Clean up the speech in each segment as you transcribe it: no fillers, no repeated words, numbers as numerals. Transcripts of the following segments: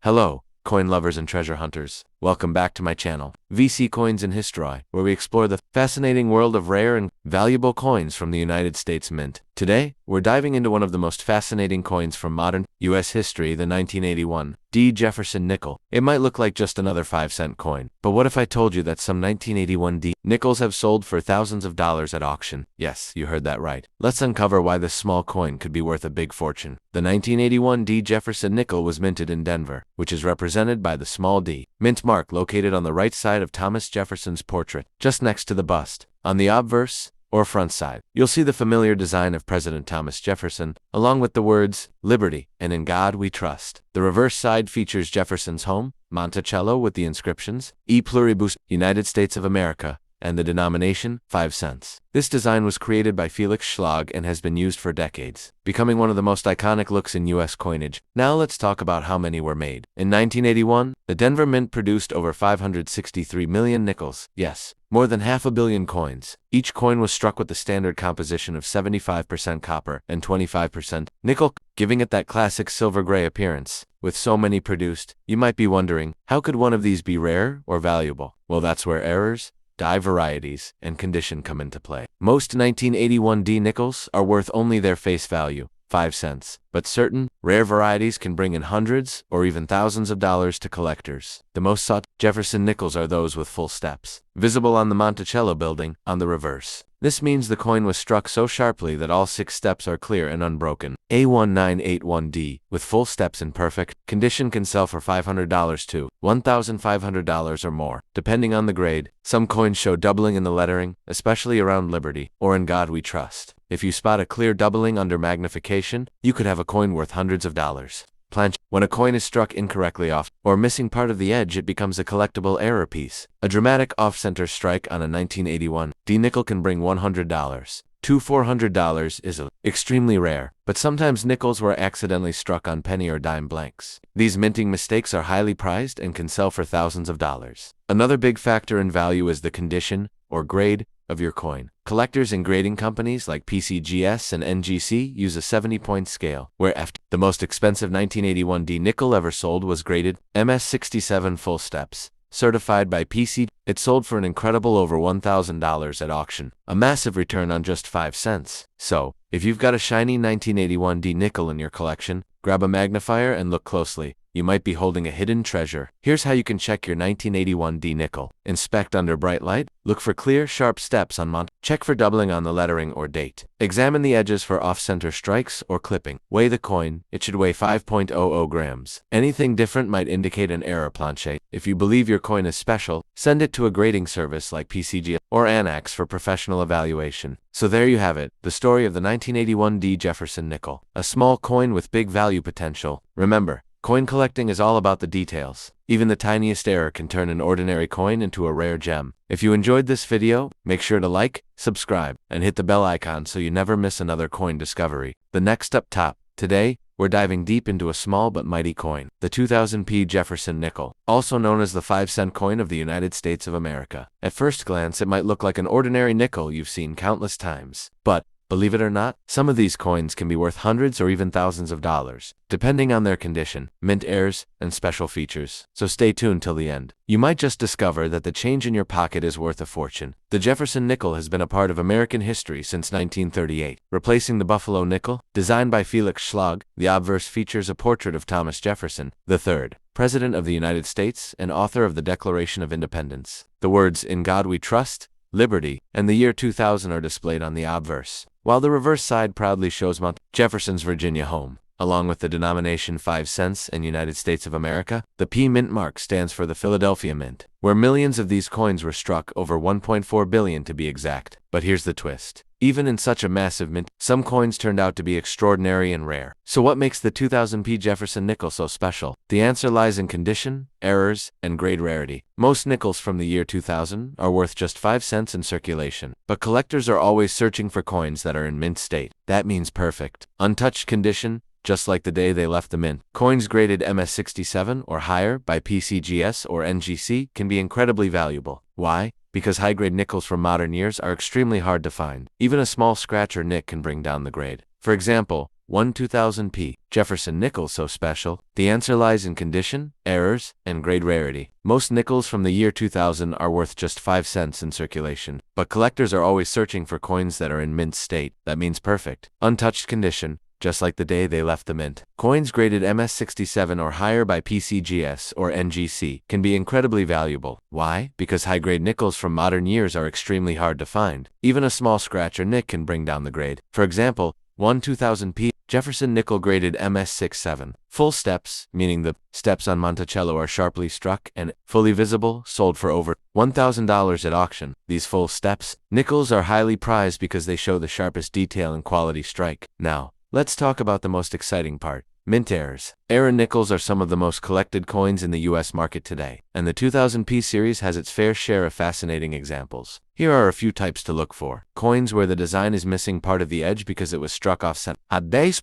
Hello, coin lovers and treasure hunters. Welcome back to my channel, VC Coins and History, where we explore the fascinating world of rare and valuable coins from the United States Mint. Today, we're diving into one of the most fascinating coins from modern U.S. history, the 1981 D. Jefferson nickel. It might look like just another 5-cent coin, but what if I told you that some 1981 D. nickels have sold for thousands of dollars at auction? Yes, you heard that right. Let's uncover why this small coin could be worth a big fortune. The 1981 D. Jefferson nickel was minted in Denver, which is represented by the small d mint mark located on the right side of Thomas Jefferson's portrait, just next to the bust. On the obverse, or front side, you'll see the familiar design of President Thomas Jefferson, along with the words, "Liberty, and in God we trust." The reverse side features Jefferson's home, Monticello, with the inscriptions, E Pluribus, United States of America, and the denomination, 5 cents. This design was created by Felix Schlag and has been used for decades, becoming one of the most iconic looks in U.S. coinage. Now let's talk about how many were made. In 1981, the Denver Mint produced over 563 million nickels. Yes, more than 500 million coins. Each coin was struck with the standard composition of 75% copper and 25% nickel, giving it that classic silver-gray appearance. With so many produced, you might be wondering, how could one of these be rare or valuable? Well, that's where errors, die varieties, and condition come into play. Most 1981 D nickels are worth only their face value, 5 cents, but certain, rare varieties can bring in hundreds or even thousands of dollars to collectors. The most sought Jefferson nickels are those with full steps, visible on the Monticello building, on the reverse. This means the coin was struck so sharply that all 6 steps are clear and unbroken. A1981D, with full steps in perfect condition, can sell for $500 to $1,500 or more, depending on the grade. Some coins show doubling in the lettering, especially around Liberty, or In God We Trust. If you spot a clear doubling under magnification, you could have a coin worth hundreds of dollars. Planche. When a coin is struck incorrectly off, or missing part of the edge, it becomes a collectible error piece. A dramatic off-center strike on a 1981 D nickel can bring $100 to $400 is extremely rare, but sometimes nickels were accidentally struck on penny or dime blanks. These minting mistakes are highly prized and can sell for thousands of dollars. Another big factor in value is the condition, or grade, of your coin. Collectors and grading companies like PCGS and NGC use a 70-point scale, where F, the most expensive 1981 D nickel ever sold, was graded MS67 full steps, certified by PC. It sold for an incredible over $1,000 at auction, a massive return on just 5 cents. So, if you've got a shiny 1981 D nickel in your collection, grab a magnifier and look closely. You might be holding a hidden treasure. Here's how you can check your 1981 D nickel. Inspect under bright light. Look for clear, sharp steps on Check for doubling on the lettering or date. Examine the edges for off-center strikes or clipping. Weigh the coin. It should weigh 5.00 grams. Anything different might indicate an error. Planche. If you believe your coin is special, send it to a grading service like PCG or Annex for professional evaluation. So there you have it, the story of the 1981 D. Jefferson nickel. A small coin with big value potential. Remember, coin collecting is all about the details. Even the tiniest error can turn an ordinary coin into a rare gem. If you enjoyed this video, make sure to like, subscribe, and hit the bell icon so you never miss another coin discovery. The next up top. Today, we're diving deep into a small but mighty coin, the 2000 P. Jefferson nickel, also known as the 5-cent coin of the United States of America. At first glance, it might look like an ordinary nickel you've seen countless times. But, believe it or not, some of these coins can be worth hundreds or even thousands of dollars, depending on their condition, mint errors, and special features. So stay tuned till the end. You might just discover that the change in your pocket is worth a fortune. The Jefferson nickel has been a part of American history since 1938, replacing the Buffalo nickel. Designed by Felix Schlag, the obverse features a portrait of Thomas Jefferson, III, President of the United States and author of the Declaration of Independence. The words "In God We Trust," "Liberty," and the year 2000 are displayed on the obverse, while the reverse side proudly shows Jefferson's Virginia home. Along with the denomination 5 cents and United States of America, the P mint mark stands for the Philadelphia Mint, where millions of these coins were struck, over 1.4 billion to be exact. But here's the twist. Even in such a massive mint, some coins turned out to be extraordinary and rare. So what makes the 2000 P. Jefferson nickel so special? The answer lies in condition, errors, and grade rarity. Most nickels from the year 2000 are worth just 5 cents in circulation, but collectors are always searching for coins that are in mint state. That means perfect, untouched condition, just like the day they left the mint. Coins graded MS67 or higher by PCGS or NGC can be incredibly valuable. Why? Because high-grade nickels from modern years are extremely hard to find. Even a small scratch or nick can bring down the grade. For example, 1 2000p Jefferson nickel so special? The answer lies in condition, errors, and grade rarity. Most nickels from the year 2000 are worth just 5 cents in circulation, but collectors are always searching for coins that are in mint state. That means perfect, untouched condition, just like the day they left the mint. Coins graded MS67 or higher by PCGS or NGC can be incredibly valuable. Why? Because high-grade nickels from modern years are extremely hard to find. Even a small scratch or nick can bring down the grade. For example, 1 2000p Jefferson nickel graded MS67. Full steps, meaning the steps on Monticello are sharply struck and fully visible, sold for over $1,000 at auction. These full steps nickels are highly prized because they show the sharpest detail and quality strike. Now, let's talk about the most exciting part. Mint errors. Error nickels are some of the most collected coins in the US market today, and the 2000p series has its fair share of fascinating examples. Here are a few types to look for. Coins where the design is missing part of the edge because it was struck off-center. A 10%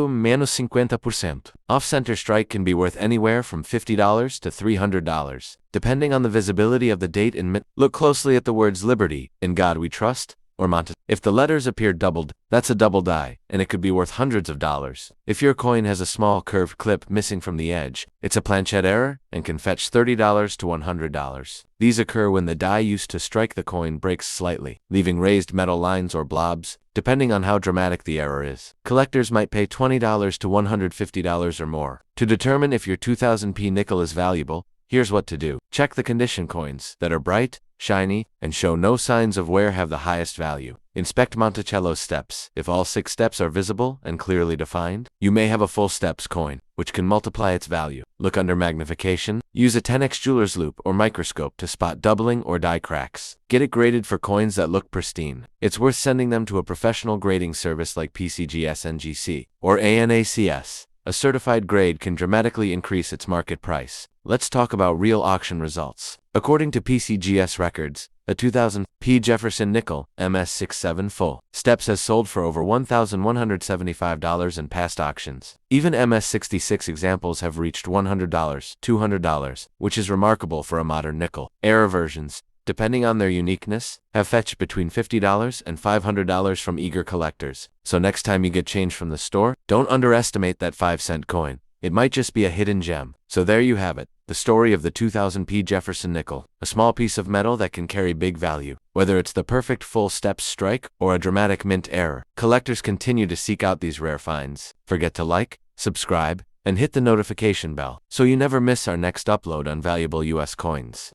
menos 50%. Off-center strike can be worth anywhere from $50 to $300, depending on the visibility of the date and mint. Look closely at the words Liberty, In God We Trust, or Monte. If the letters appear doubled, that's a double die, and it could be worth hundreds of dollars. If your coin has a small curved clip missing from the edge, it's a planchette error and can fetch $30 to $100. These occur when the die used to strike the coin breaks slightly, leaving raised metal lines or blobs, depending on how dramatic the error is. Collectors might pay $20 to $150 or more. To determine if your 2000p nickel is valuable, here's what to do. Check the condition. Coins that are bright, shiny, and show no signs of wear have the highest value. Inspect Monticello's steps. If all 6 steps are visible and clearly defined, you may have a full steps coin, which can multiply its value. Look under magnification. Use a 10x jeweler's loupe or microscope to spot doubling or die cracks. Get it graded for coins that look pristine. It's worth sending them to a professional grading service like PCGS NGC or ANACS. A certified grade can dramatically increase its market price. Let's talk about real auction results. According to PCGS records, a 2000p Jefferson nickel MS67 full steps has sold for over $1,175 in past auctions. Even MS66 examples have reached $100, $200, which is remarkable for a modern nickel. Error versions, depending on their uniqueness, have fetched between $50 and $500 from eager collectors. So next time you get change from the store, don't underestimate that 5-cent coin. It might just be a hidden gem. So there you have it, the story of the 2000p Jefferson nickel, a small piece of metal that can carry big value. Whether it's the perfect full steps strike or a dramatic mint error, collectors continue to seek out these rare finds. Forget to like, subscribe, and hit the notification bell so you never miss our next upload on valuable US coins.